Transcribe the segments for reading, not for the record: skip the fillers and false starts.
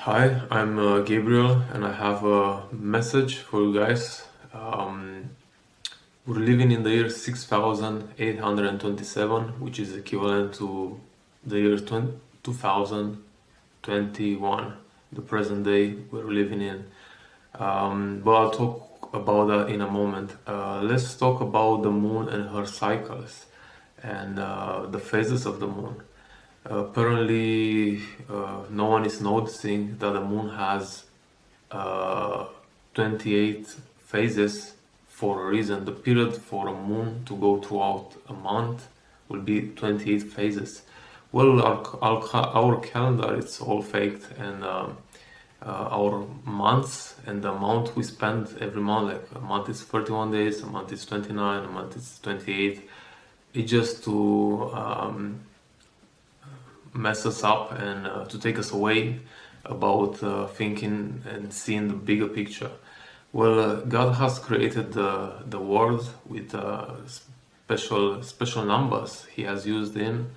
Hi, I'm Gabriel, and I have a message for you guys. We're living in the year 6827, which is equivalent to the year 2021, the present day we're living in. But I'll talk about that in a moment. Let's talk about the moon and her cycles and the phases of the moon. Apparently, no one is noticing that the moon has uh, 28 phases for a reason. The period for a moon to go throughout a month will be 28 phases. Well, our calendar, it's all faked, and our months and the amount we spend every month, like a month is 31 days, a month is 29, a month is 28. It's just to mess us up and to take us away about thinking and seeing the bigger picture. Well, God has created the world with special numbers He has used in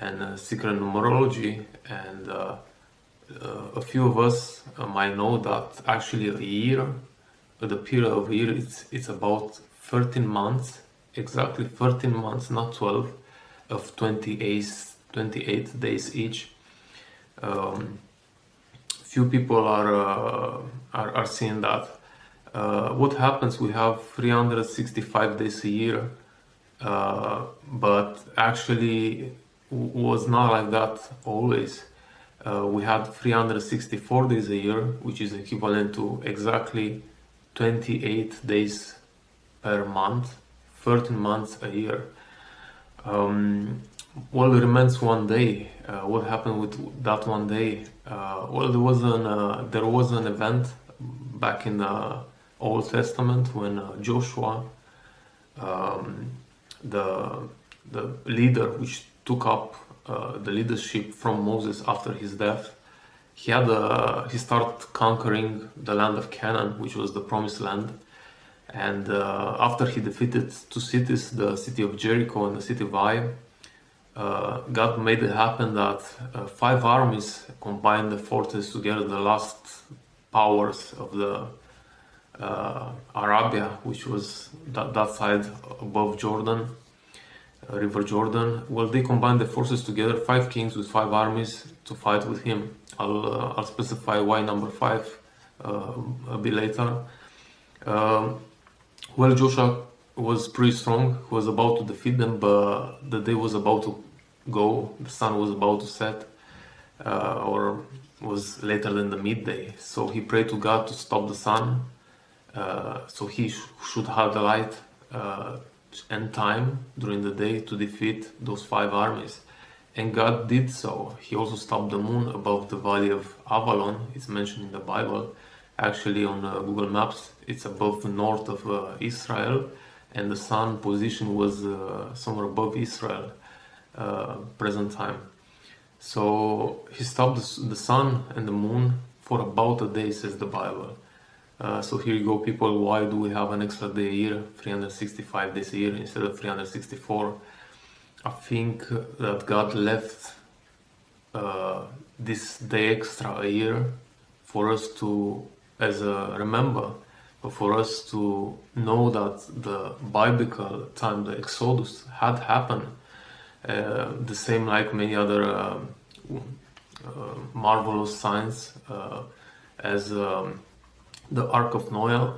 and secret numerology, and a few of us might know that actually a year, the period of a year, it's about 13 months, exactly 13 months, not 12, of 28 days each. Few people are seeing that. What happens? We have 365 days a year, but actually was not like that always. We had 364 days a year, which is equivalent to exactly 28 days per month, 13 months a year. Well, it remains one day. What happened with that one day? Well, there was an event back in the Old Testament when Joshua, um, the the leader which took up the leadership from Moses after his death, he started conquering the land of Canaan, which was the promised land. And after he defeated two cities, the city of Jericho and the city of Ai, God made it happen that five armies combined the forces together, the last powers of the Arabia, which was that side above Jordan, River Jordan. Well, they combined the forces together, five kings with five armies to fight with him. I'll specify why number five a bit later. Well, Joshua was pretty strong. He was about to defeat them, but the day was about to go. The sun was about to set, or was later than the midday. So he prayed to God to stop the sun, so he should have the light and time during the day to defeat those five armies. And God did so. He also stopped the moon above the valley of Avalon. It's mentioned in the Bible. Actually, on Google Maps, it's above the north of Israel, and the sun position was somewhere above Israel, present time. So he stopped the sun and the moon for about a day, says the Bible. So here you go, people. Why do we have an extra day a year, 365 days a year instead of 364? I think that God left this day extra a year for us to, as a remember, but for us to know that the biblical time, the Exodus, had happened. The same like many other marvelous signs as the Ark of Noah,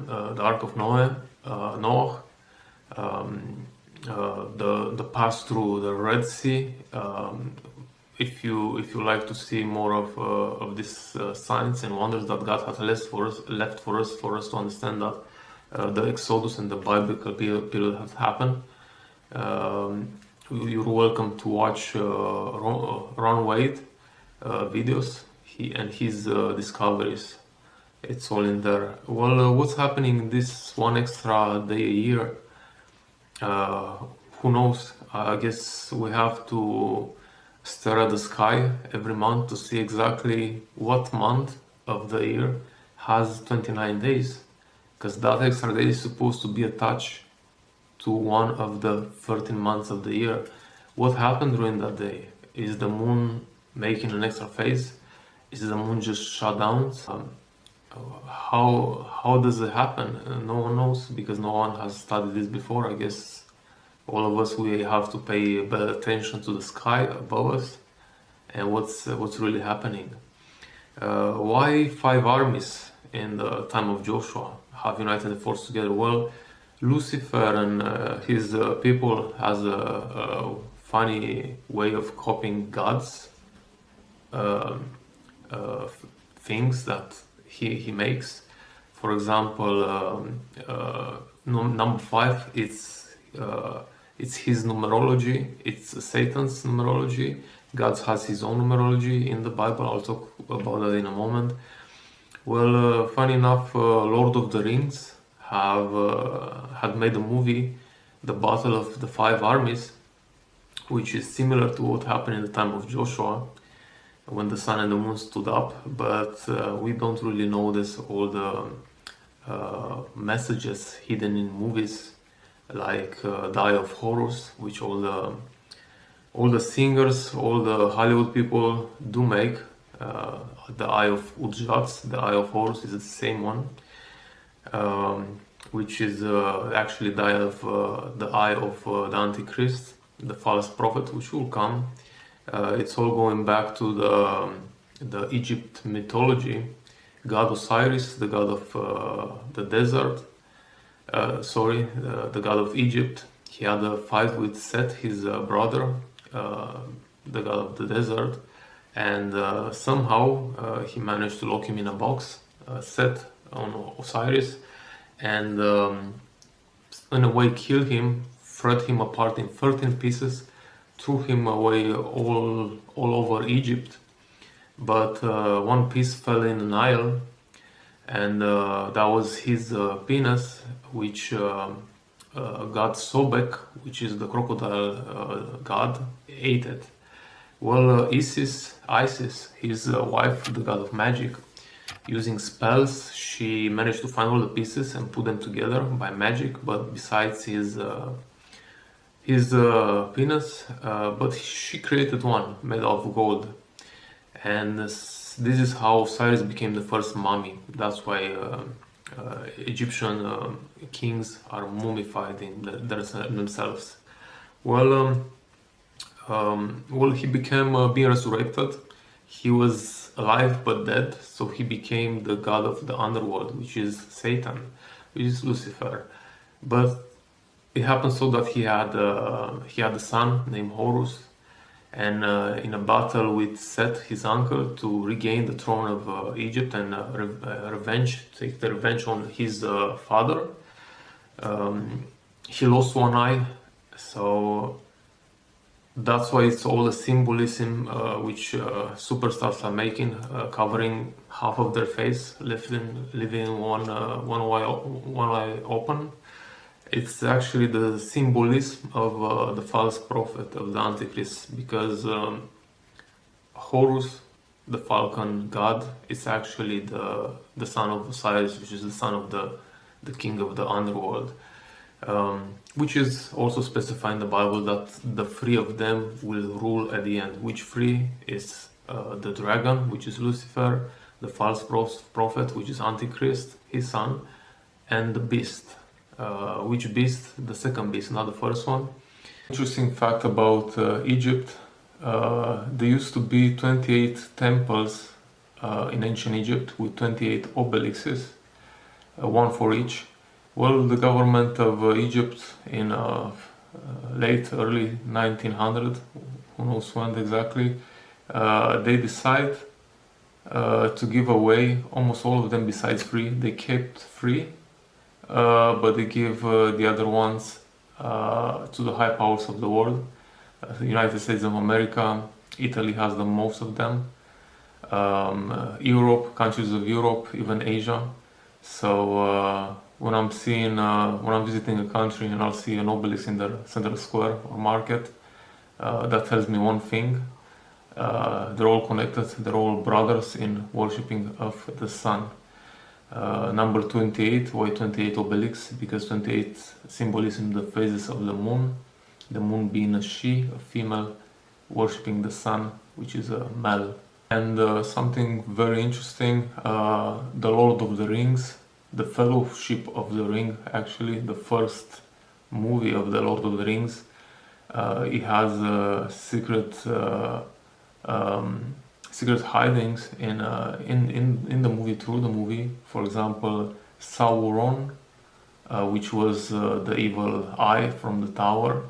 Noah, the pass through the Red Sea. If you like to see more of these signs and wonders that God has left for us to understand that the Exodus and the biblical period has happened, you're welcome to watch Ron Wade videos and his discoveries. It's all in there. Well, what's happening this one extra day a year? Who knows? I guess we have to stare at the sky every month to see exactly what month of the year has 29 days, because that extra day is supposed to be attached to one of the 13 months of the year. What happened during that day? Is the moon making an extra phase? Is the moon just shut down? How does it happen? No one knows, because no one has studied this before. I guess all of us, we have to pay better attention to the sky above us and what's really happening. Why 5 armies in the time of Joshua have united the force together? Well, Lucifer and his people has a funny way of copying God's uh, uh, things that he makes. For example, number 5, it's his numerology, it's Satan's numerology. God has his own numerology in the Bible. I'll talk about that in a moment. Well, funny enough, Lord of the Rings had made a movie, The Battle of the 5 Armies, which is similar to what happened in the time of Joshua, when the sun and the moon stood up, but we don't really notice all the messages hidden in movies, like the Eye of Horus, which all the singers, all the Hollywood people do make. The Eye of Ujjats, the Eye of Horus is the same one, which is actually the eye of the Antichrist, the false prophet, which will come. It's all going back to the Egypt mythology. God Osiris, the god of the desert, the god of Egypt. He had a fight with Set, his brother, the god of the desert, and somehow he managed to lock him in a box, Set on Osiris, and in a way killed him, shred him apart in 13 pieces, threw him away all over Egypt. But one piece fell in the Nile, and that was his penis, which god Sobek, which is the crocodile god, ate it. Well, Isis, his wife, the god of magic, using spells, she managed to find all the pieces and put them together by magic. But besides his penis, but she created one made out of gold, and this is how Osiris became the first mummy. That's why Egyptian kings are mummified in themselves. Well, he became being resurrected. He was alive but dead, so he became the god of the underworld, which is Satan, which is Lucifer. But it happened so that he had a son named Horus, and in a battle with Set, his uncle, to regain the throne of Egypt and take the revenge on his father, he lost one eye. So that's why it's all the symbolism which superstars are making, covering half of their face, leaving one eye open. It's actually the symbolism of the false prophet, of the Antichrist, because Horus, the falcon god, is actually the son of Osiris, which is the son of the king of the underworld, which is also specified in the Bible that the three of them will rule at the end. Which three is the dragon, which is Lucifer, the false prophet, which is Antichrist, his son, and the beast. Which beast? The second beast, not the first one. Interesting fact about Egypt, there used to be 28 temples in ancient Egypt with 28 obelisks, one for each. Well, the government of Egypt in early 1900, who knows when exactly, they decide to give away almost all of them besides 3. They kept 3. But they give the other ones to the high powers of the world. The United States of America, Italy has the most of them. Europe, countries of Europe, even Asia. So when I'm visiting a country and I'll see an obelisk in the center square or market, that tells me one thing: they're all connected. They're all brothers in worshipping of the sun. Number 28, why 28 obelisks? Because 28 symbolism the phases of the moon being a she, a female, worshipping the sun, which is a male And something very interesting, the Lord of the Rings, the Fellowship of the Ring, actually, the first movie of the Lord of the Rings, it has secret hidings in the movie, through the movie. For example, Sauron, which was the evil eye from the tower.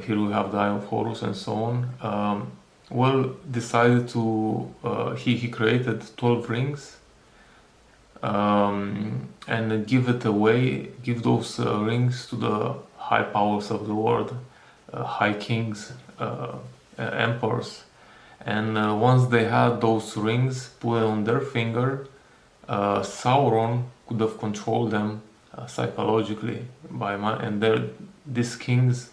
Here we have the Eye of Horus and so on. Well, decided to he created 12 rings, and give it away, give those rings to the high powers of the world, high kings, emperors. And once they had those rings put on their finger, Sauron could have controlled them psychologically and these kings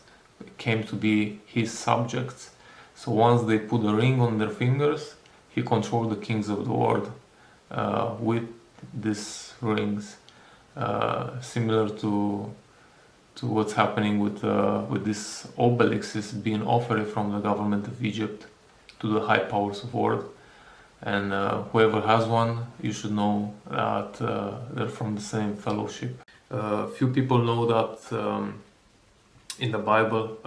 came to be his subjects. So once they put a ring on their fingers, he controlled the kings of the world with these rings, similar to what's happening with this obelisks being offered from the government of Egypt to the high powers of the world. And whoever has one, you should know that they're from the same fellowship. Few people know that in the Bible,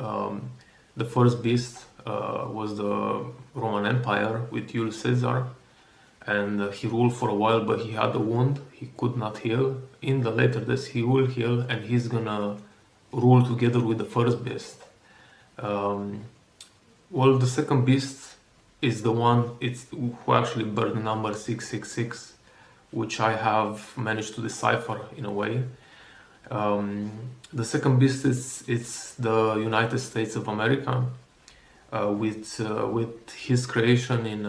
the first beast was the Roman Empire with Julius Caesar, and he ruled for a while, but he had a wound he could not heal. In the later days, he will heal, and he's gonna rule together with the first beast. Well, the second beast is the one who actually bear the number 666, which I have managed to decipher in a way. The second beast is the United States of America, with his creation in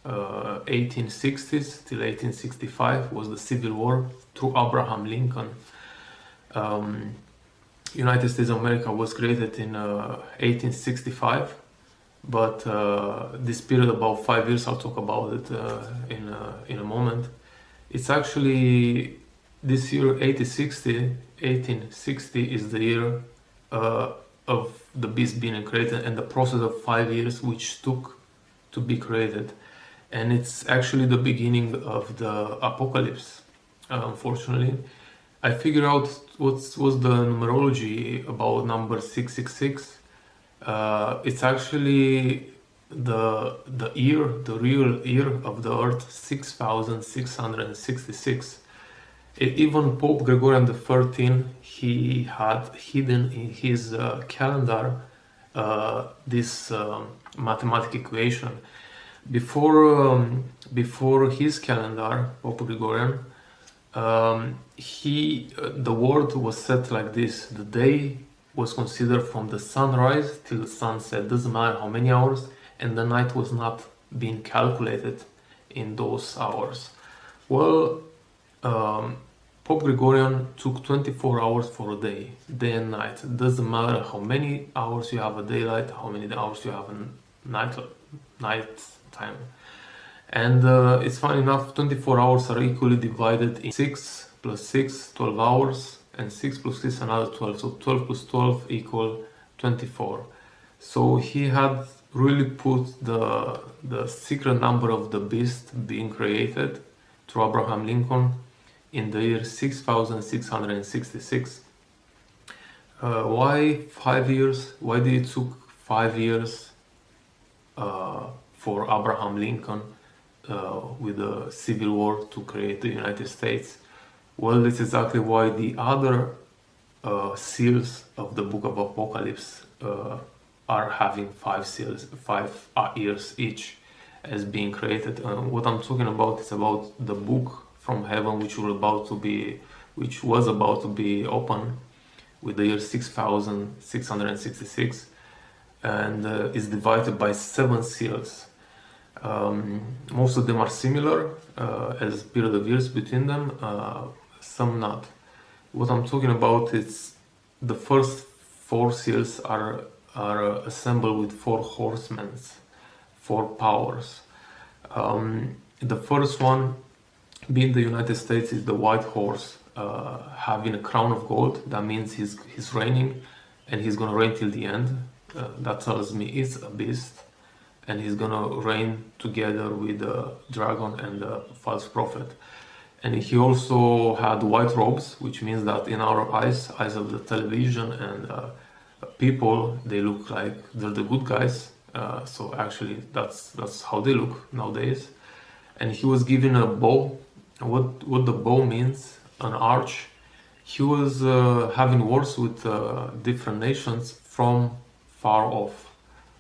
1860s till 1865 was the Civil War through Abraham Lincoln. United States of America was created in 1865, but this period, about 5 years, I'll talk about it in a moment. It's actually this year, 1860 is the year of the beast being created, and the process of 5 years which took to be created. And it's actually the beginning of the apocalypse, unfortunately. I figured out what's the numerology about number 666. It's actually the real year of the Earth, 6,666. Even Pope Gregorian XIII, he had hidden in his calendar this mathematical equation. Before his calendar, Pope Gregorian, the world was set like this. The day was considered from the sunrise till the sunset, doesn't matter how many hours, and the night was not being calculated in those hours. Well, Pope Gregorian took 24 hours for a day and night. It doesn't matter how many hours you have a daylight, how many hours you have a night time. And it's fine enough, 24 hours are equally divided in 6 plus 6, 12 hours, and 6 plus 6, another 12. So 12 plus 12 equal 24. So he had really put the secret number of the beast being created through Abraham Lincoln in the year 6,666. Why 5 years? Why did it took 5 years for Abraham Lincoln with the Civil War to create the United States? Well, this is exactly why the other seals of the Book of Apocalypse are having 5 seals, 5 years each as being created. What I'm talking about is about the book from heaven, which was about to be open with the year 6,666, and is divided by 7 seals. Most of them are similar as period of years between them, some not. What I'm talking about is the first 4 seals are assembled with 4 horsemen, 4 powers. The first one, being the United States, is the white horse, having a crown of gold. That means he's reigning, and he's gonna reign till the end. That tells me it's a beast. and he's gonna reign together with the dragon and the false prophet. And he also had white robes, which means that in our eyes of the television and people, they look like they're the good guys. So actually, that's how they look nowadays. And he was given a bow. What the bow means, an arch. He was having wars with different nations from far off,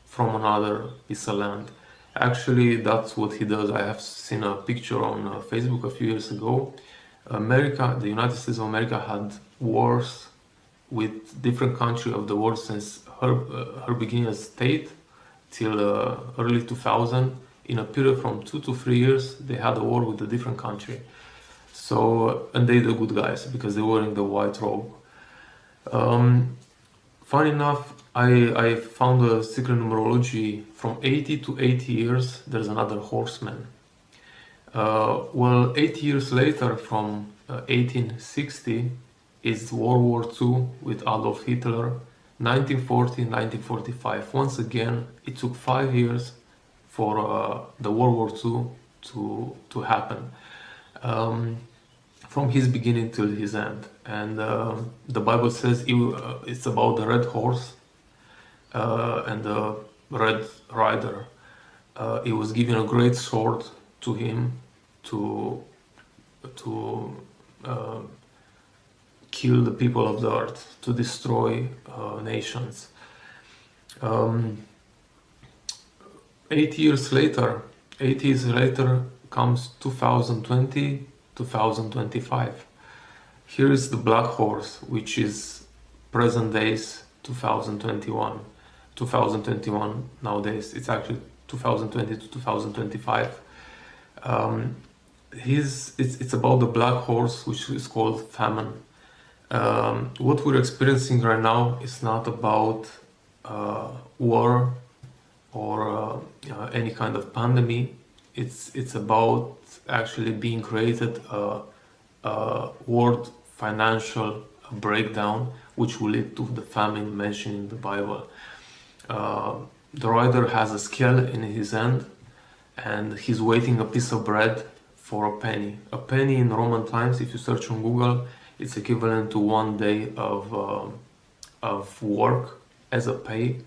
from another piece of land. Actually, that's what he does. I have seen a picture on Facebook a few years ago. America, the United States of America, had wars with different countries of the world since her beginning as state till early 2000. In a period from 2 to 3 years, they had a war with a different country. So, and they the good guys because they were in the white robe. Funny enough, I found a secret numerology from 80 to 80 years. There's another horseman. Well, 8 years later, from 1860, is World War II with Adolf Hitler. 1940, 1945. Once again, it took 5 years for the World War II to happen. From his beginning till his end. And the Bible says it's about the red horse and the red rider. He was given a great sword to him to kill the people of the earth, to destroy nations. 8 years later comes 2020, 2025. Here is the black horse, which is present days 2021. 2021 nowadays, it's actually 2020 to 2025. It's about the black horse, which is called famine. What we're experiencing right now is not about war or any kind of pandemic. It's about actually being created a world financial breakdown, which will lead to the famine mentioned in the Bible. The rider has a scale in his hand, and he's waiting a piece of bread for a penny. A penny in Roman times, if you search on Google, it's equivalent to 1 day of work as a pay.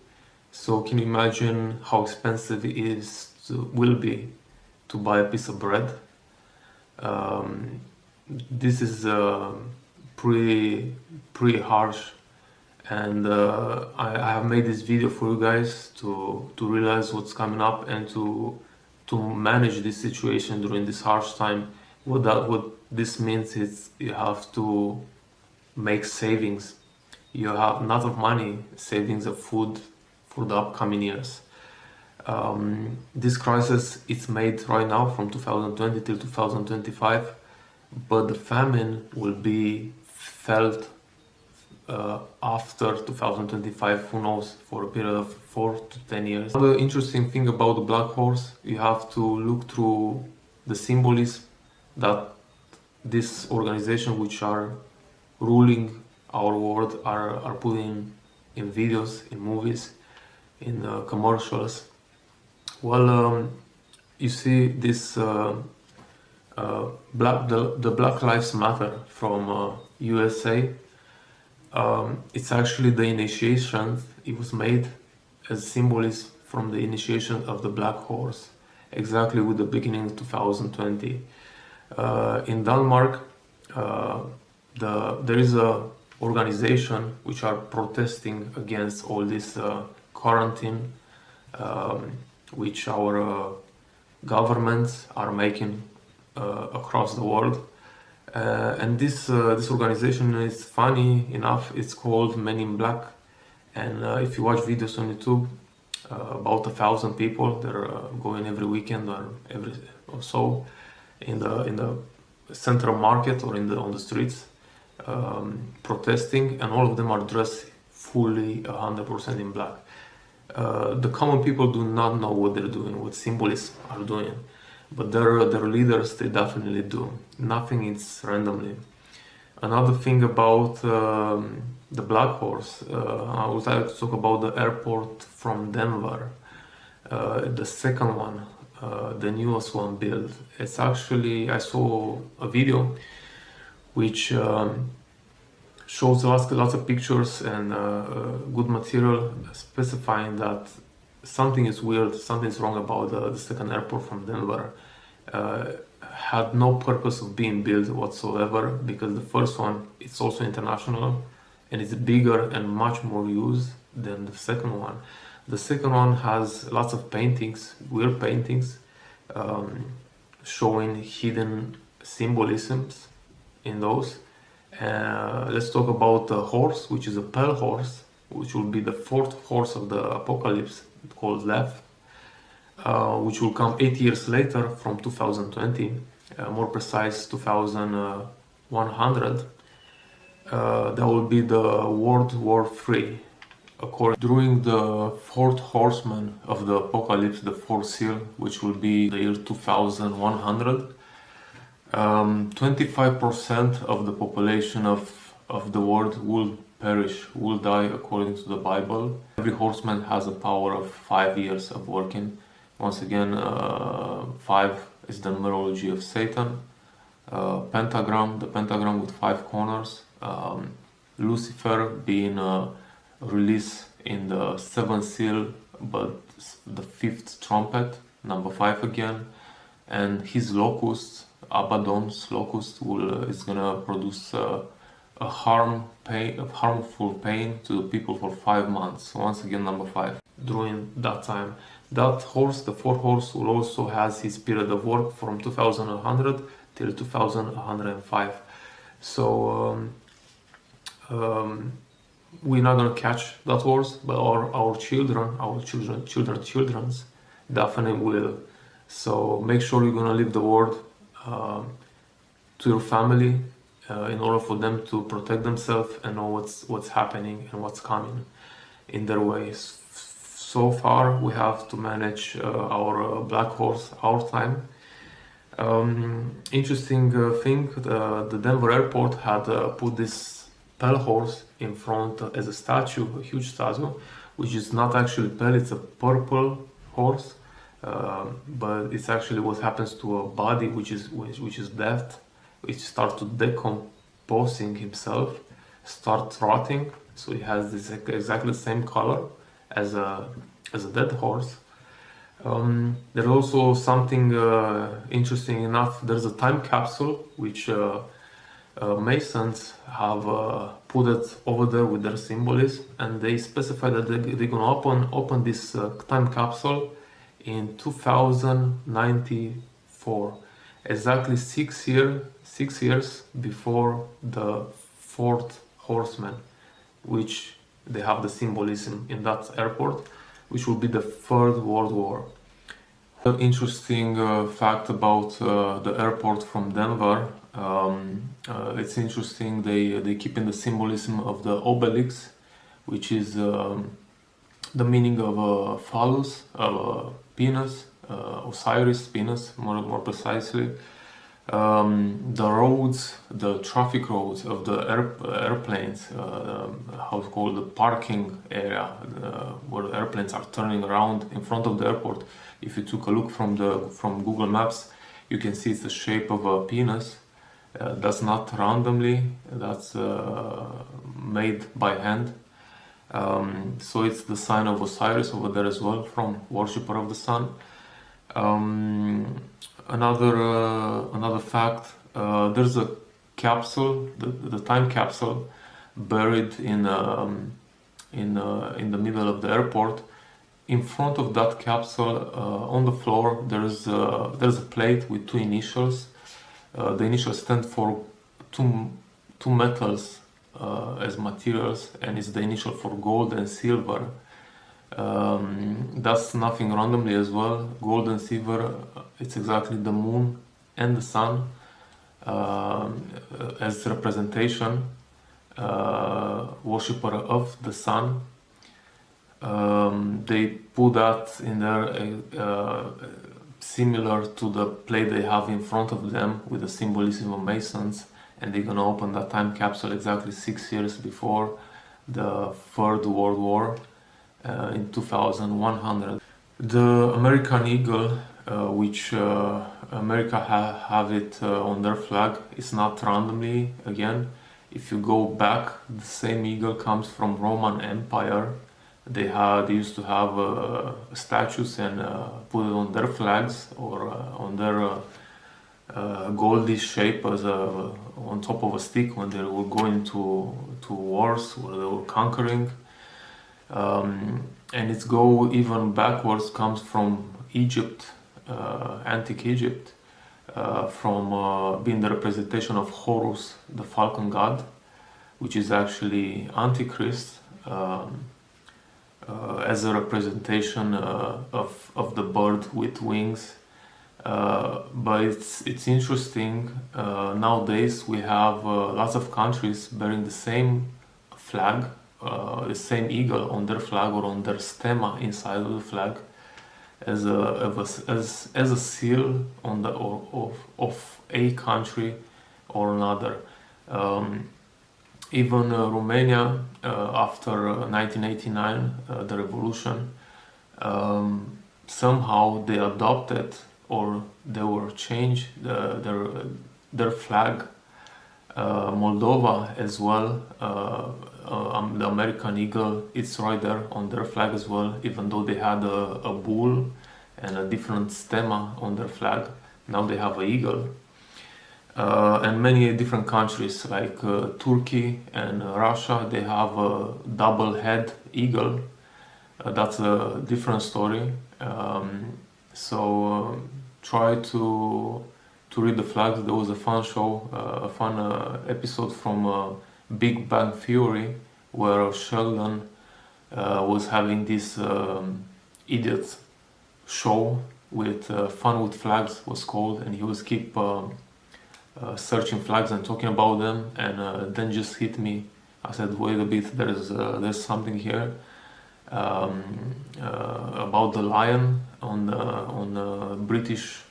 So can you imagine how expensive it will be to buy a piece of bread? This is pretty harsh, and I have made this video for you guys to realize what's coming up and to manage this situation during this harsh time. What this means is you have to make savings. You have not of money, savings of food for the upcoming years. This crisis is made right now from 2020 till 2025, but the famine will be felt after 2025, who knows, for a period of 4 to 10 years. Another interesting thing about the black horse, you have to look through the symbolism that this organization, which are ruling our world, are putting in videos, in movies, in commercials. Well, you see this the Black Lives Matter from USA. It's actually the initiation. It was made as symbolism from the initiation of the black horse, exactly with the beginning of 2020. In Denmark, there is a organization which are protesting against all this quarantine, which our governments are making across the world. And this organization is, funny enough, it's called Men in Black. And if you watch videos on YouTube, about 1,000 people, they're going every weekend or so in the central market or on the streets, protesting, and all of them are dressed fully 100% in black. The common people do not know what they're doing, what symbolists are doing, but their leaders, they definitely do. Nothing is randomly. Another thing about the black horse, I would like to talk about the airport from Denver. the second one, the newest one built. It's actually, I saw a video which shows lots of pictures and good material specifying that something is weird, something is wrong about the second airport from Denver. Had no purpose of being built whatsoever, because the first one, it's also international and it's bigger and much more used than the second one. The second one has lots of paintings, weird paintings, showing hidden symbolisms in those. Let's talk about the horse, which is a pale horse, which will be the fourth horse of the apocalypse, called Death, which will come 8 years later from 2020, more precise 2100. That will be the World War III. During the fourth horseman of the apocalypse, the fourth seal, which will be the year 2100, 25% of the population of the world will perish, will die, according to the Bible. Every horseman has a power of 5 years of working. Once again, 5 is the numerology of Satan. Pentagram, the pentagram with 5 corners. Lucifer being released in the 7th seal, but the 5th trumpet, number 5 again. And his locust, Abaddon's locust, is gonna produce a harmful pain to the people for 5 months. Once again, number 5. During that time, that horse, the fourth horse, will also has his period of work from 2100 till 2105. So we're not gonna catch that horse, but our children's definitely will. So make sure you're gonna leave the word to your family in order for them to protect themselves and know what's happening and what's coming in their ways. So far, we have to manage our black horse, our time. Interesting thing, the Denver airport had put this pale horse in front as a statue, a huge statue, which is not actually pale, it's a purple horse. But it's actually what happens to a body which is dead, which starts to decomposing himself, start rotting. So he has this exactly the same color as a dead horse. There's also something interesting enough. There's a time capsule which Masons have put it over there with their symbolism, and they specify that they're gonna open this time capsule in 2094, exactly 6 years before the fourth horseman, which they have the symbolism in that airport, which will be the Third World War. An interesting fact about the airport from Denver. It's interesting, they keep in the symbolism of the obelix, which is the meaning of a phallus, of a penis, Osiris penis, more precisely. The roads, the traffic roads of the airplanes, how it's called, the parking area, where the airplanes are turning around in front of the airport. If you took a look from Google Maps, you can see it's the shape of a penis. That's not randomly, that's made by hand. So it's the sign of Osiris over there as well, from worshipper of the sun. Another fact, there's a capsule, the time capsule, buried in the middle of the airport. In front of that capsule, on the floor, there's a plate with 2 initials. The initials stand for two metals as materials, and it's the initial for gold and silver. That's nothing randomly as well. Gold and silver, it's exactly the moon and the sun as representation, worshipper of the sun. They put that in there similar to the plate they have in front of them with the symbolism of Masons, and they're gonna open that time capsule exactly 6 years before the Third World War in 2100. The American eagle, which America have it on their flag, is not randomly again. If you go back, the same eagle comes from Roman Empire. They used to have statues and put it on their flags or on their goldish shape as on top of a stick when they were going to wars where they were conquering. And its go even backwards comes from Egypt, antique Egypt, from being the representation of Horus, the falcon god, which is actually Antichrist, as a representation of the bird with wings. But it's interesting. Nowadays we have lots of countries bearing the same flag, the same eagle on their flag or on their stemma inside of the flag, as a seal on the of a country or another. Even Romania, after 1989, the revolution, somehow they adopted or they were changed their flag. Moldova as well, the American eagle, it's right there on their flag as well, even though they had a bull and a different stemma on their flag. Now they have an eagle. And many different countries like Turkey and Russia, they have a double head eagle. That's a different story. So try to read the flags. There was a fun show, a fun episode from Big Bang Theory, where Sheldon was having this idiot show with Fun with Flags was called, and he was keep searching flags and talking about them, and then just hit me. I said, wait a bit, there's something here about the lion on the British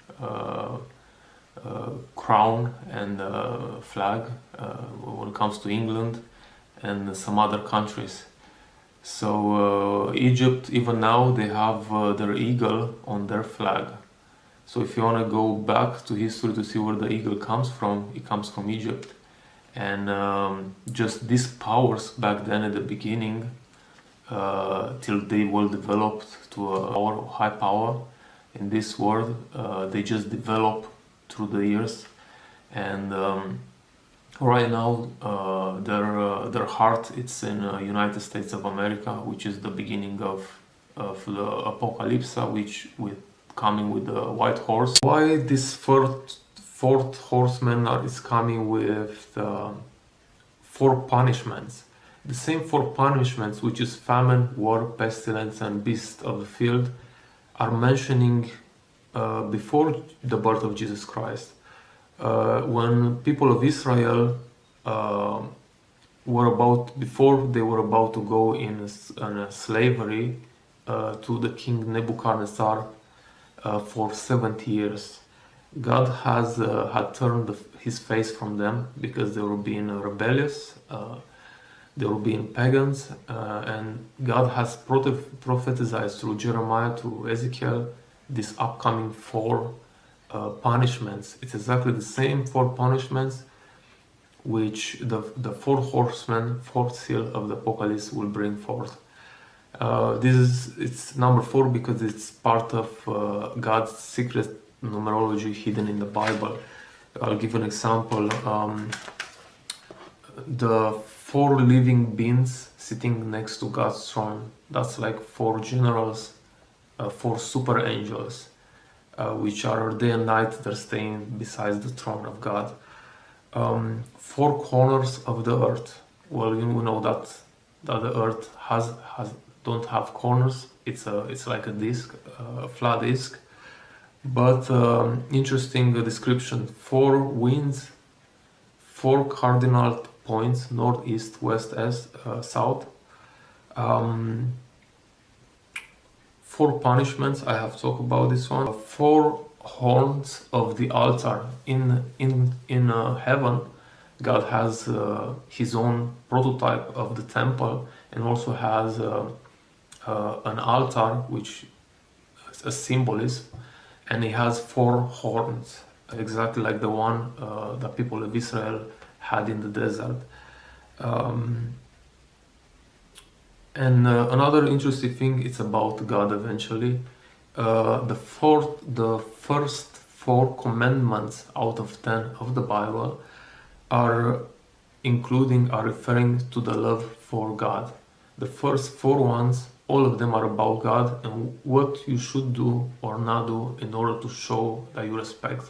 crown and flag when it comes to England and some other countries. So Egypt, even now, they have their eagle on their flag. So if you want to go back to history to see where the eagle comes from, it comes from Egypt. And just these powers back then at the beginning, till they were developed to a high power in this world, they just develop through the years. And right now, their heart, it's in United States of America, which is the beginning of the apocalypse, which with coming with the white horse. Why this fourth horseman is coming with 4 punishments? The same 4 punishments, which is famine, war, pestilence, and beast of the field, are mentioning before the birth of Jesus Christ. When people of Israel before they were about to go in slavery to the king Nebuchadnezzar for 70 years, God had turned his face from them because they were being rebellious, they were being pagans, and God has prophesied through Jeremiah to Ezekiel this upcoming 4 punishments. It's exactly the same 4 punishments which the 4 horsemen, 4th seal of the apocalypse will bring forth. It's number 4 because it's part of God's secret numerology hidden in the Bible. I'll give an example. The 4 living beings sitting next to God's throne, that's like 4 generals, 4 super angels, which are day and night, they're staying beside the throne of God. 4 corners of the earth. Well, you know that the earth don't have corners. It's like a disc, a flat disc. But interesting description: 4 winds, 4 cardinal points: north, east, west, south. 4 punishments. I have talked about this one. 4 horns of the altar in heaven. God has his own prototype of the temple, and also has an altar which a symbolism, and he has 4 horns, exactly like the one the people of Israel had in the desert. And another interesting thing is about God eventually. The first 4 commandments out of 10 of the Bible are referring to the love for God. The first 4 ones, all of them are about God and what you should do or not do in order to show that you respect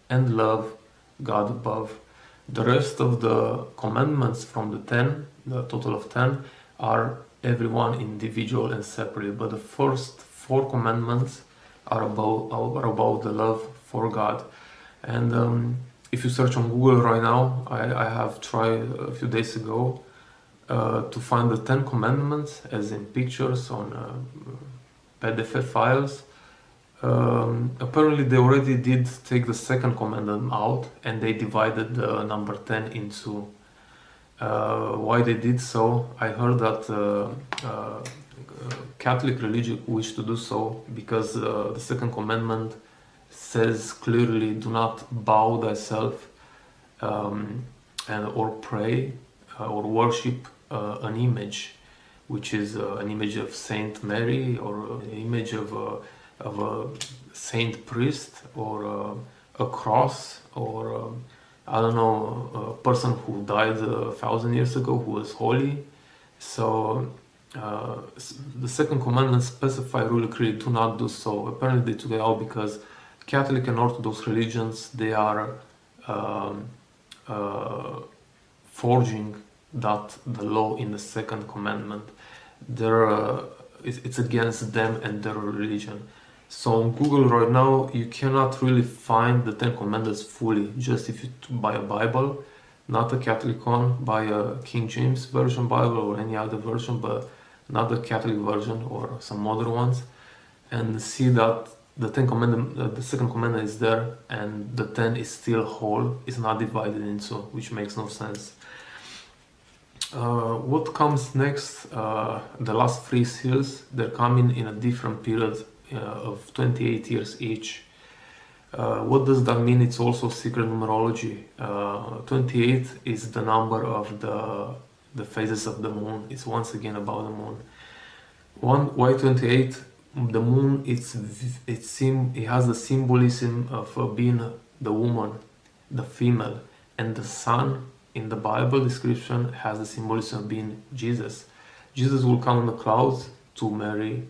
and love God above. The rest of the commandments from the 10, the total of 10, are everyone individual and separate, but the first 4 commandments are about the love for God. And if you search on Google right now, I have tried a few days ago to find the 10 commandments as in pictures on PDF files. Apparently they already did take the second commandment out and they divided the number 10 into. Why they did so? I heard that Catholic religion wished to do so because the second commandment says clearly, do not bow thyself or pray or worship an image, which is an image of Saint Mary or an image of a saint priest or a cross or I don't know, a person who died 1,000 years ago who was holy. So the second commandment specify really clearly, do not do so. Apparently they took it out because Catholic and Orthodox religions, they are forging that the law in the second commandment. It's against them and their religion. So on Google right now, you cannot really find the 10 commandments fully. Just if you buy a Bible, not a Catholic one, buy a King James Version Bible or any other version, but not the Catholic version or some modern ones, and see that the 10 commandment, the second commandment is there, and the 10 is still whole, it's not divided into, which makes no sense. What comes next? The last 3 seals, they're coming in a different period of 28 years each. What does that mean? It's also secret numerology. 28 is the number of the phases of the moon. It's once again about the moon. Why 28? The moon, it has the symbolism of being the woman, the female, and the sun in the Bible description has the symbolism of being Jesus. Jesus will come on the clouds to marry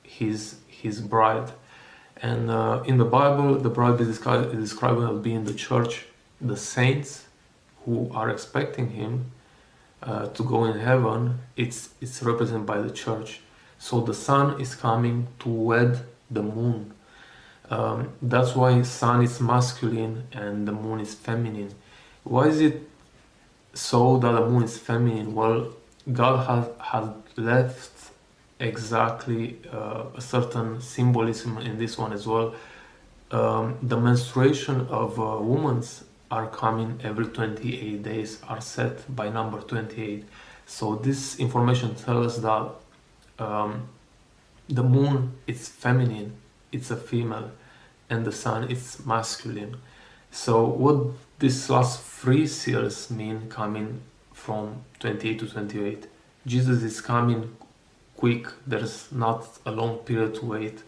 his bride, and in the Bible the bride is described as being the church, the saints who are expecting him to go in heaven. It's represented by the church. So the sun is coming to wed the moon. That's why sun is masculine and the moon is feminine. Why is it so that the moon is feminine? Well, God has left exactly a certain symbolism in this one as well. The menstruation of women are coming every 28 days, are set by number 28. So this information tells us that the moon is feminine, it's a female, and the sun is masculine. So what these last 3 seals mean, coming from 28 to 28? Jesus is coming quick, there's not a long period to wait.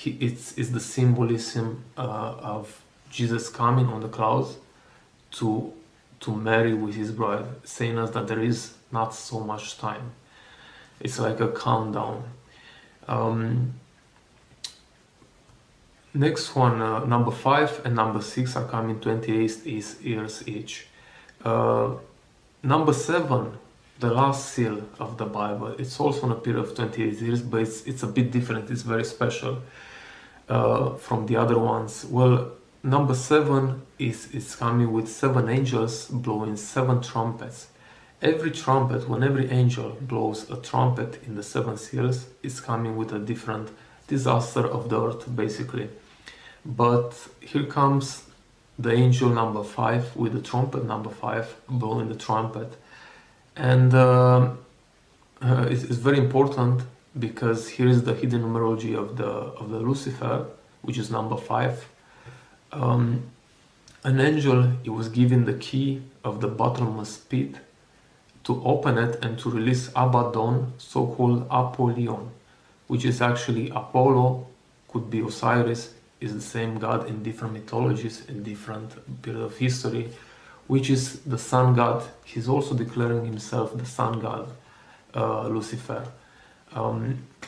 It's the symbolism of Jesus coming on the clouds to marry with his bride, saying us that there is not so much time. It's like a countdown. Next one, number 5 and number 6 are coming 28 years each. Number 7, the last seal of the Bible, it's also on a period of 28 years, but it's a bit different, it's very special from the other ones. Well, number 7 is coming with 7 angels blowing 7 trumpets. Every trumpet, when every angel blows a trumpet in the 7 seals, is coming with a different disaster of the earth, basically. But here comes the angel number 5 with the trumpet number 5 blowing the trumpet. And it's very important because here is the hidden numerology of the Lucifer, which is number 5. An angel, he was given the key of the bottomless pit to open it and to release Abaddon, so-called Apollyon, which is actually Apollo, could be Osiris, is the same god in different mythologies, in different period of history, which is the sun god. He's also declaring himself the sun god, Lucifer.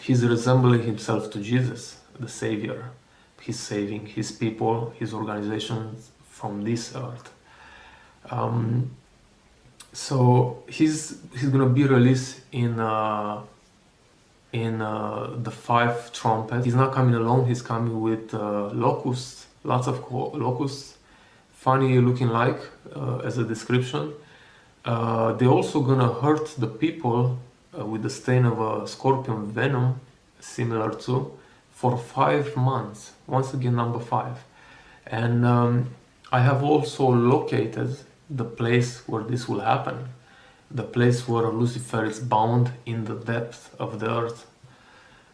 He's resembling himself to Jesus, the Savior. He's saving his people, his organizations from this earth. So he's gonna be released in the 5 trumpet. He's not coming alone. He's coming with locusts, lots of locusts, funny looking like as a description. They're also gonna hurt the people with the stain of a scorpion venom, similar to, for 5 months. Once again, number 5. And I have also located the place where this will happen, the place where Lucifer is bound in the depth of the earth.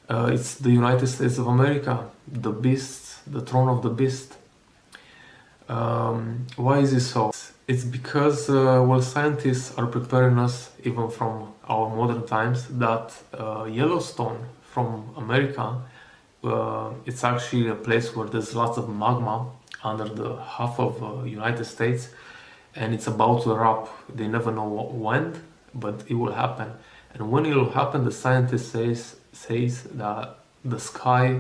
It's the United States of America, the beast, the throne of the beast. Why is it so? It's because, well, scientists are preparing us, even from our modern times, that Yellowstone from America, it's actually a place where there's lots of magma under the half of United States, and it's about to erupt. They never know when, but it will happen. And when it will happen, the scientist says that the sky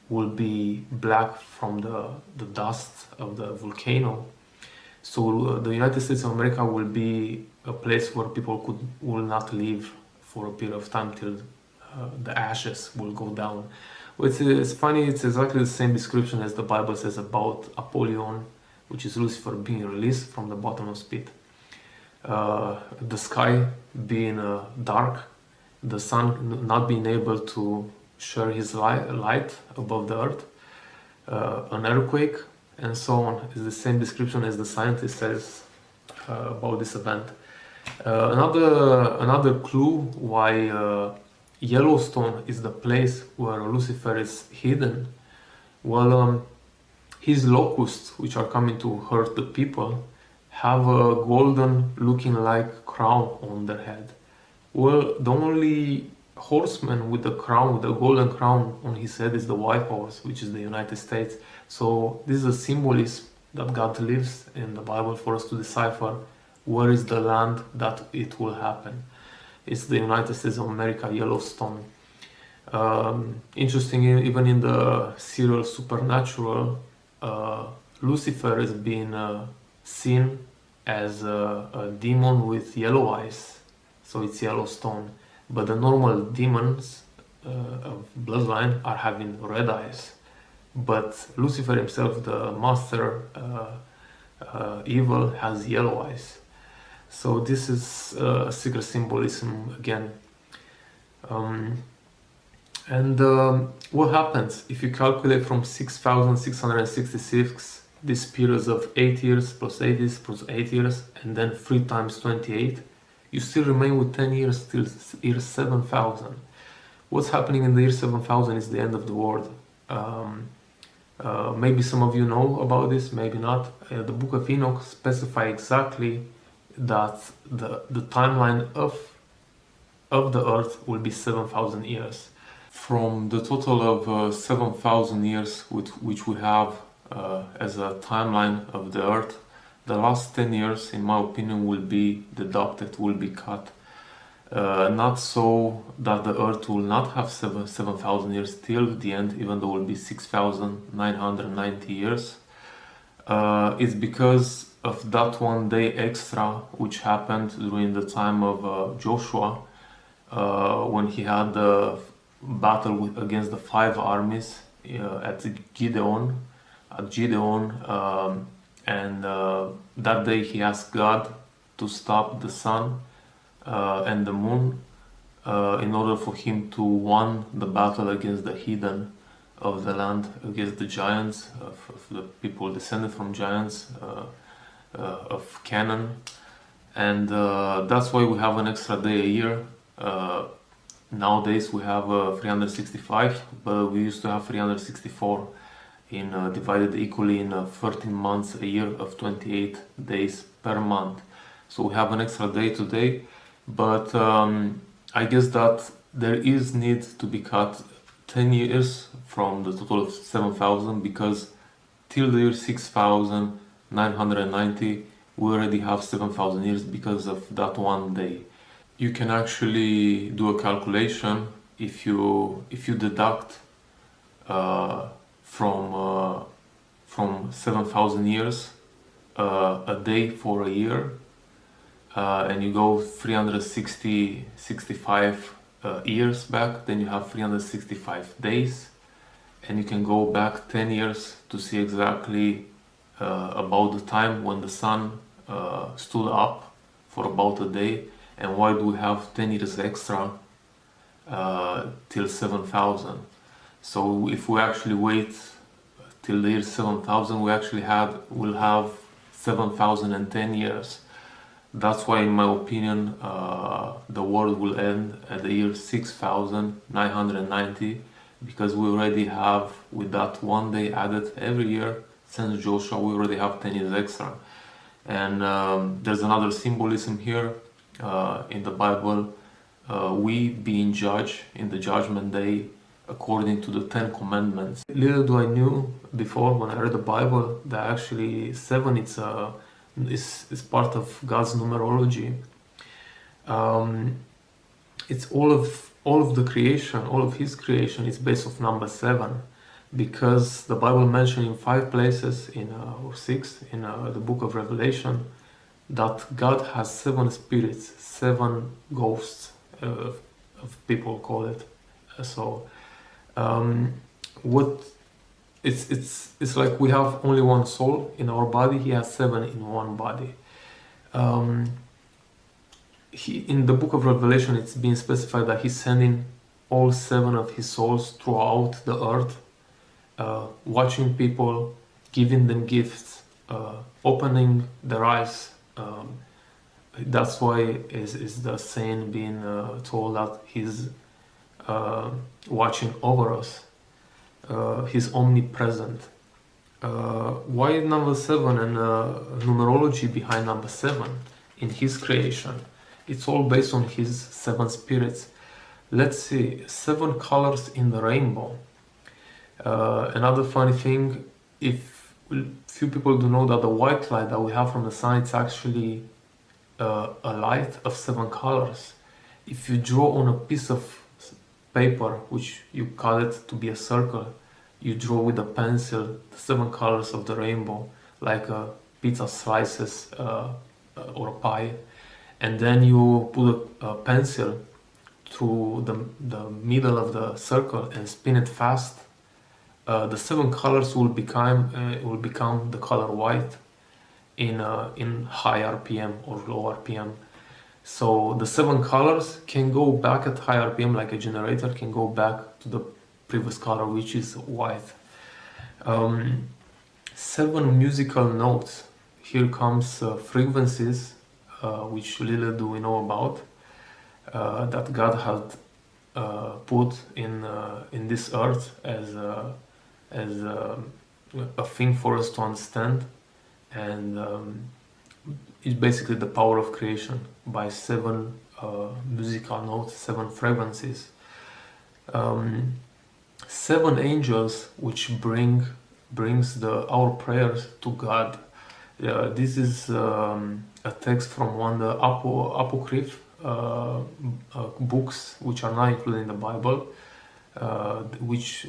will be black from the dust of the volcano. So the United States of America will be a place where people will not live for a period of time till the ashes will go down. It's funny, it's exactly the same description as the Bible says about Apollyon, which is Lucifer being released from the bottomless pit. The sky being dark, the sun not being able to share his light above the earth, an earthquake, and so on. Is the same description as the scientist says about this event. Another clue why Yellowstone is the place where Lucifer is hidden. Well, his locusts, which are coming to hurt the people, have a golden looking like crown on their head. Well, the only horseman with the crown, with the golden crown on his head, is the white horse, which is the United States. So this is a symbolism that God leaves in the Bible for us to decipher where is the land that it will happen. It's the United States of America, Yellowstone. Interesting, even in the serial Supernatural, Lucifer is being seen as a demon with yellow eyes, so it's Yellowstone. But the normal demons of bloodline are having red eyes. But Lucifer himself, the master evil, has yellow eyes. So this is secret symbolism again. What happens if you calculate from 6,666 these periods of 8 years plus 8 years plus 8 years, and then 3 times 28, you still remain with 10 years till year 7,000. What's happening in the year 7,000 is the end of the world. Maybe some of you know about this, maybe not. The Book of Enoch specifies exactly that the timeline of the earth will be 7,000 years. From the total of 7,000 years which we have as a timeline of the earth, the last 10 years, in my opinion, will be deducted, will be cut. Not so that the earth will not have 7,000 years till the end, even though it will be 6,990 years. It's because of that one day extra which happened during the time of Joshua, when he had the battle against the 5 armies at Gideon, and that day he asked God to stop the sun and the moon in order for him to win the battle against the heathen of the land, against the giants, of the people descended from giants of Canaan. And that's why we have an extra day a year Nowadays we have 365, but we used to have 364 in divided equally in 13 months, a year of 28 days per month. So we have an extra day today, but I guess that there is need to be cut 10 years from the total of 7,000, because till the year 6,990 we already have 7,000 years because of that one day. You can actually do a calculation if you deduct from 7,000 years a day for a year, and you go 365 years back, then you have 365 days, and you can go back 10 years to see exactly about the time when the sun stood up for about a day, and why do we have 10 years extra till 7,000. So if we actually wait till the year 7,000, we'll have 7,010 years. That's why, in my opinion, the world will end at the year 6,990, because we already have, with that one day added every year since Joshua, we already have 10 years extra. And there's another symbolism here in the Bible. We being judged in the judgment day according to the 10 commandments. Little do I knew before, when I read the Bible, that actually 7 is part of God's numerology. It's all of the creation, all of His creation is based off number 7, because the Bible mentioned in 5 places or 6 in the book of Revelation that God has 7 spirits, 7 ghosts, of people call it. So what it's like we have only one soul in our body. He has 7 in one body. In the book of Revelation, it's being specified that He's sending all 7 of His souls throughout the earth, watching people, giving them gifts, opening their eyes. That's why is the saying being told that He's watching over us. He's omnipresent. Why number 7 and numerology behind number 7 in His creation? It's all based on His 7 spirits. Let's see, 7 colors in the rainbow. Another funny thing, if few people do know that the white light that we have from the sun, it's actually a light of 7 colors. If you draw on a piece of paper, which you call it to be a circle, you draw with a pencil the 7 colors of the rainbow, like pizza slices or a pie, and then you put a pencil through the middle of the circle and spin it fast. The 7 colors will become the color white in high RPM or low RPM. So the 7 colors can go back at high RPM, like a generator can go back to the previous color, which is white. 7 musical notes. Here comes frequencies, which little do we know about, that God had put in this earth as a thing for us to understand, and it's basically the power of creation by 7 musical notes, 7 frequencies. 7 angels which brings our prayers to God. This is a text from one of the apocryph books, which are not included in the Bible, which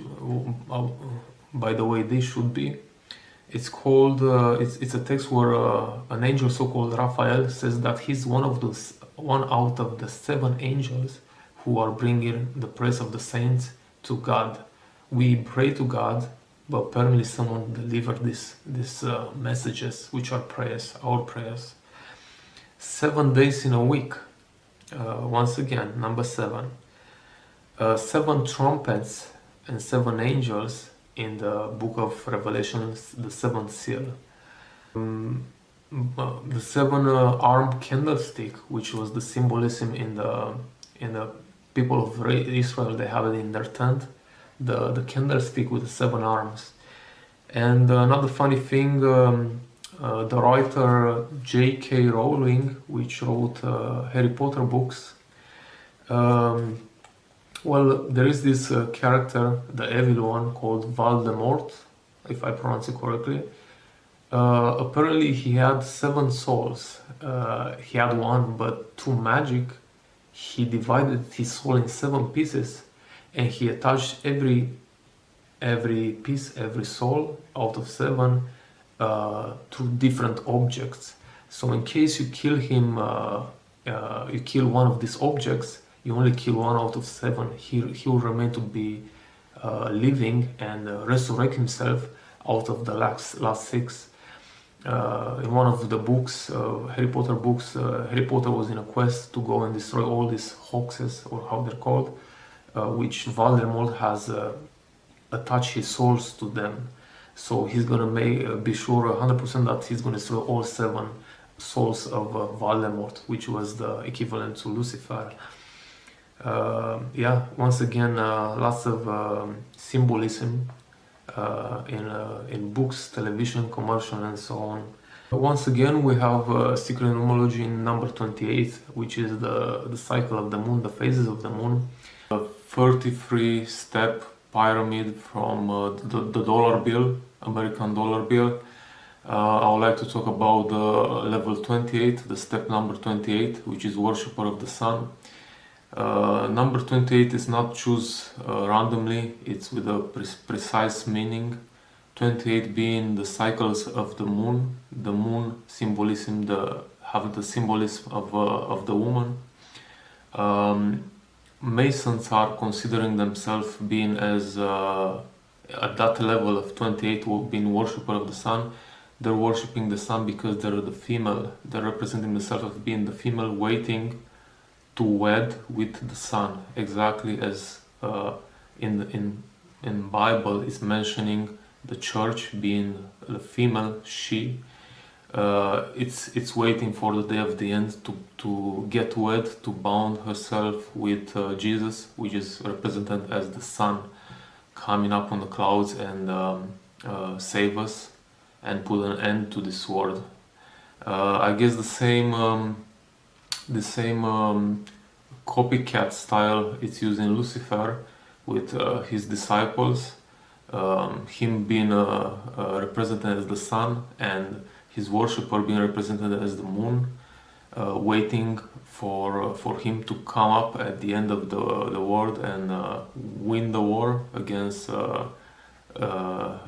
by the way they should be. It's called it's a text where an angel so-called Raphael says that he's one out of the 7 angels who are bringing the praise of the saints to God. We pray to God, but apparently someone delivered these messages, which are prayers, our prayers. 7 days in a week. Once again, number 7. 7 trumpets and 7 angels in the book of Revelation, the 7th seal. The 7 armed candlestick, which was the symbolism in the people of Israel, they have it in their tent, the candlestick with the 7 arms. And another funny thing, the writer J.K. Rowling, which wrote Harry Potter books, well, there is this character, the evil one, called Voldemort, if I pronounce it correctly. Apparently he had 7 souls. He had one, but through magic, he divided his soul in 7 pieces, and he attached every piece, every soul out of 7 to different objects. So in case you kill him, you kill one of these objects, you only kill 1 out of 7. He will remain to be living and resurrect himself out of the last 6. In one of the books, Harry Potter books, Harry Potter was in a quest to go and destroy all these hoaxes, or how they're called, which Voldemort has attached his souls to them. So he's gonna be sure 100% that he's gonna destroy all 7 souls of Voldemort, which was the equivalent to Lucifer. Yeah, once again, lots of symbolism in books, television, commercial, and so on. Once again, we have secret numerology in number 28, which is the cycle of the moon, the phases of the moon. A 33-step pyramid from the dollar bill, American dollar bill. I would like to talk about the level 28, the step number 28, which is worshipper of the sun. Number 28 is not choose randomly, it's with a precise meaning. 28 being the cycles of the moon symbolism, have the symbolism of the woman. Masons are considering themselves being as at that level of 28, being worshipper of the sun. They're worshipping the sun because they're the female. They're representing themselves as being the female waiting to wed with the sun, exactly as in Bible is mentioning the church being the female, she. It's waiting for the day of the end to get wed, to bound herself with Jesus, which is represented as the sun coming up on the clouds and save us and put an end to this world. I guess the same copycat style it's used in Lucifer with his disciples, him being represented as the sun and his worshipper being represented as the moon, waiting for him to come up at the end of the world and win the war against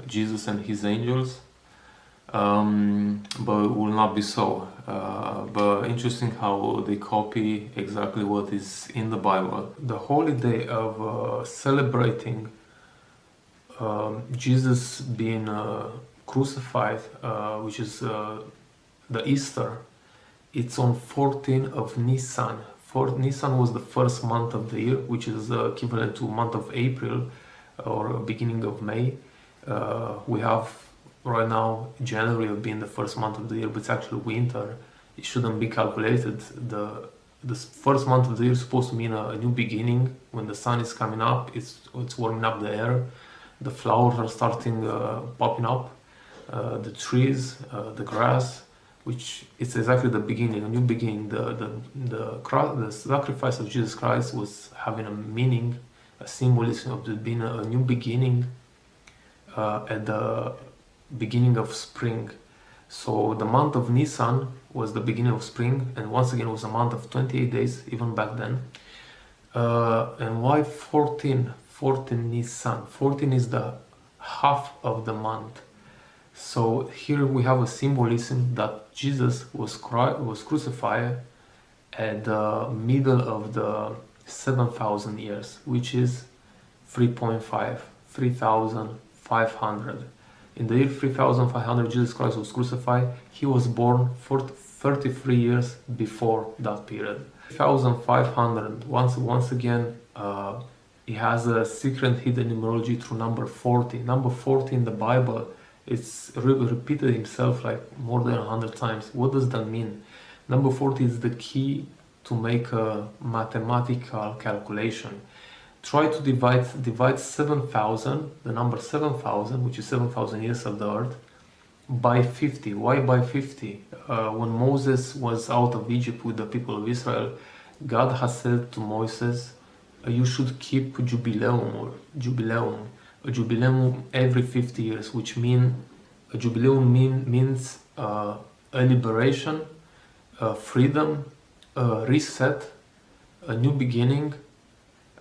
Jesus and his angels. But it will not be so. But interesting how they copy exactly what is in the Bible. The holiday of celebrating Jesus being crucified, which is the Easter, it's on 14th of Nisan. Nisan was the first month of the year, which is equivalent to month of April or beginning of May. We have right now January being the first month of the year, but it's actually winter. It shouldn't be calculated. The first month of the year is supposed to mean a new beginning. When the sun is coming up, it's warming up the air. The flowers are starting popping up. The trees, the grass, which it's exactly the beginning, a new beginning. The sacrifice of Jesus Christ was having a meaning, a symbolism of it being a new beginning at the beginning of spring. So the month of Nisan was the beginning of spring, and once again it was a month of 28 days even back then. And why 14 Nisan? 14 is the half of the month. So here we have a symbolism that Jesus was crucified at the middle of the 7,000 years, which is 3,500. In the year 3,500, Jesus Christ was crucified. He was born 33 years before that period. 3,500. Once again, he has a secret hidden numerology through number 40. Number 40 in the Bible, it's repeated himself like more than 100 times. What does that mean? Number 40 is the key to make a mathematical calculation. Try to divide 7,000, the number 7,000, which is 7,000 years of the earth, by 50. Why by 50? When Moses was out of Egypt with the people of Israel, God has said to Moses, you should keep jubileum, a jubileum every 50 years, which means a jubileum means a liberation, freedom, reset, a new beginning,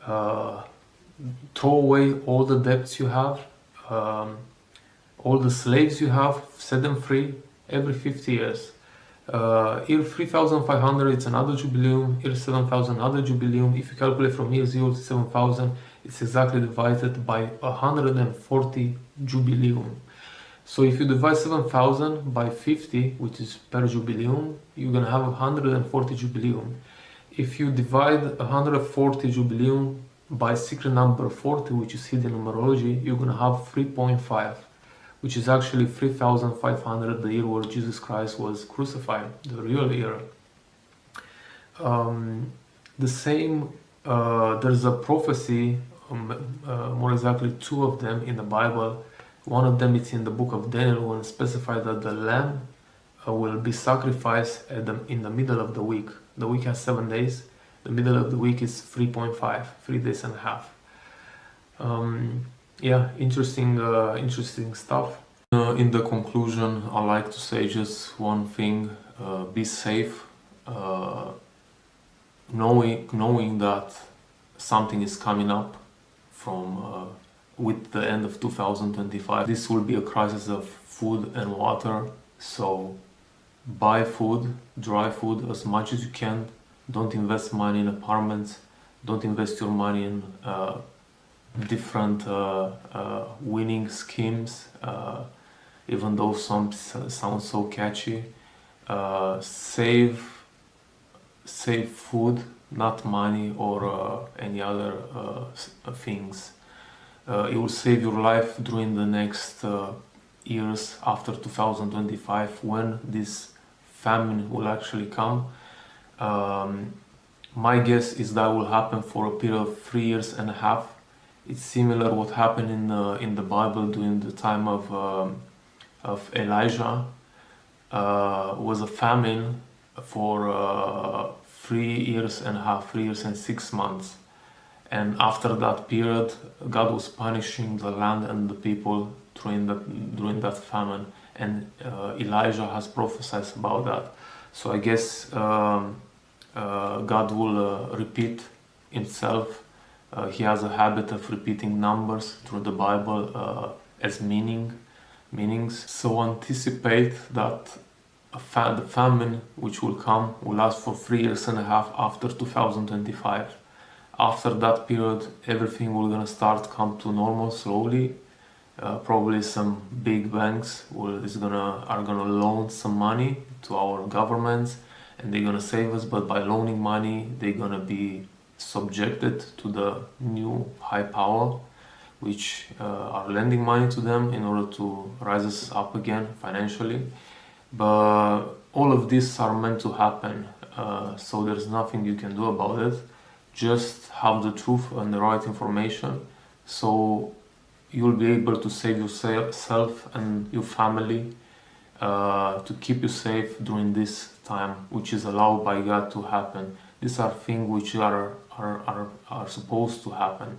throw away all the debts you have, all the slaves you have, set them free every 50 years. Year 3500 it's another jubileum, year 7000 another jubileum. If you calculate from year 0 to 7000, it's exactly divided by 140 jubileum. So if you divide 7000 by 50, which is per jubileum, you're gonna have 140 jubileum. If you divide 140 jubileum by secret number 40, which is hidden numerology, you're gonna have 3.5, which is actually 3500, the year where Jesus Christ was crucified, the real year. The same, there's a prophecy, more exactly two of them in the Bible. One of them is in the book of Daniel, when it specified that the lamb will be sacrificed in the middle of the week. The week has 7 days. The middle of the week is 3.5, 3 days and a half. Yeah, interesting stuff. In the conclusion, I like to say just one thing: be safe, knowing that something is coming up from with the end of 2025. This will be a crisis of food and water, so buy food, dry food, as much as you can. Don't invest money in apartments, don't invest your money in different winning schemes, even though some sound so catchy. Save food, not money or any other things. It will save your life during the next years after 2025, when this famine will actually come. My guess is that will happen for a period of 3.5 years. It's similar what happened in the Bible during the time of Elijah. Was a famine for 3.5 years, 3 years and 6 months. And after that period, God was punishing the land and the people during that famine. And Elijah has prophesied about that. So I guess God will repeat himself. He has a habit of repeating numbers through the Bible as meanings. So anticipate that the famine which will come will last for 3.5 years after 2025. After that period, everything will gonna start come to normal slowly. Probably some big banks are gonna loan some money to our governments, and they're gonna save us. But by loaning money, they're gonna be subjected to the new high power, which are lending money to them in order to rise us up again financially. But all of these are meant to happen, so there's nothing you can do about it. Just have the truth and the right information, so you'll be able to save yourself and your family, to keep you safe during this time, which is allowed by God to happen. These are things which are supposed to happen.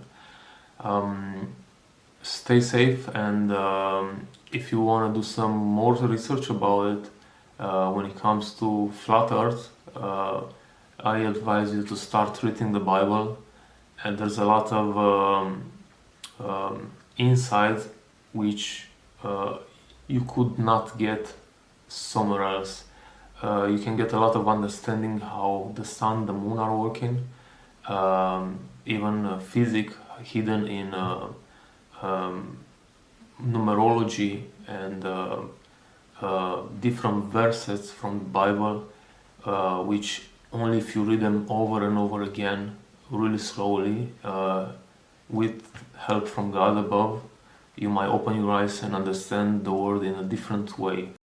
Stay safe, and if you want to do some more research about it, when it comes to flat Earth, I advise you to start reading the Bible, and there's a lot of insight which you could not get somewhere else. You can get a lot of understanding how the sun, the moon are working, even physics hidden in numerology and different verses from the Bible, which only if you read them over and over again, really slowly, with help from God above, you might open your eyes and understand the world in a different way.